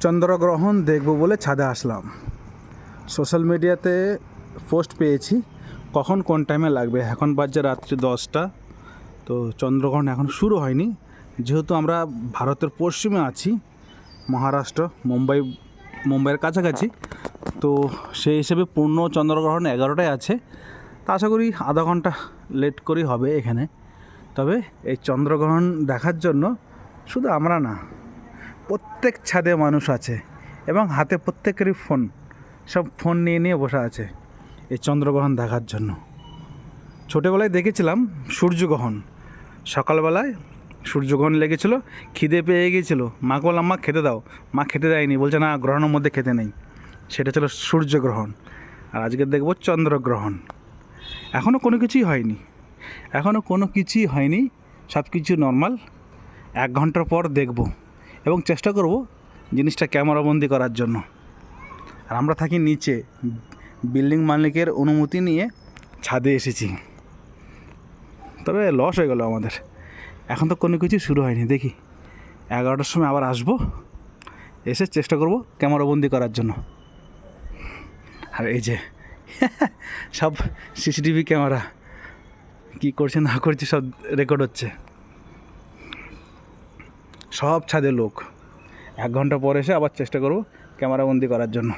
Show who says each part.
Speaker 1: চন্দ্রগ্রহণ দেখব বলে ছাদে আসলাম। সোশ্যাল মিডিয়াতে পোস্ট পেয়েছি কখন কোন টাইমে লাগবে। এখন বাজে রাত্রি 10টা। তো চন্দ্রগ্রহণ এখন শুরু হয়নি, যেহেতু আমরা ভারতের পশ্চিমে আছি, মহারাষ্ট্র, মুম্বাইয়ের কাছাকাছি। তো সেই হিসেবে পূর্ণ চন্দ্রগ্রহণ 11টায় আছে। তা আশা করি আধা ঘন্টা লেট করেই হবে এখানে। তবে এই চন্দ্রগ্রহণ দেখার জন্য শুধু আমরা না, প্রত্যেক ছাদে মানুষ আছে এবং হাতে প্রত্যেকেরই ফোন, সব ফোন নিয়ে নিয়ে বসে আছে এই চন্দ্রগ্রহণ দেখার জন্য। ছোটোবেলায় দেখেছিলাম সূর্যগ্রহণ, সকালবেলায় সূর্যগ্রহণ লেগেছিল, খিদে পেয়ে গিয়েছিল, মা বললাম মা খেতে দাও, মা খেতে দেয়নি, বলছে না গ্রহণের মধ্যে খেতে নেই। সেটা ছিল সূর্যগ্রহণ। আর আজকে দেখব চন্দ্রগ্রহণ। এখনও কোনো কিছুই হয়নি, সব কিছু নর্মাল। 1 ঘন্টার পর দেখব এবং চেষ্টা করব জিনিসটা ক্যামেরাবন্দি করার জন্য। আর আমরা থাকি নিচে, বিল্ডিং মালিকের অনুমতি নিয়ে ছাদে এসেছি। তবে লস হয়ে গেল আমাদের, এখন তো কোনো কিছু শুরু হয়নি। দেখি 11টার সময় আবার আসবো, এসে চেষ্টা করব ক্যামেরাবন্দি করার জন্য। আর এই যে সব সিসিটিভি ক্যামেরা কী করছে না করছে সব রেকর্ড হচ্ছে। সব ছাদে লোক। 1 ঘন্টা পর এসে আবার চেষ্টা করব ক্যামেরাবন্দি করার জন্য।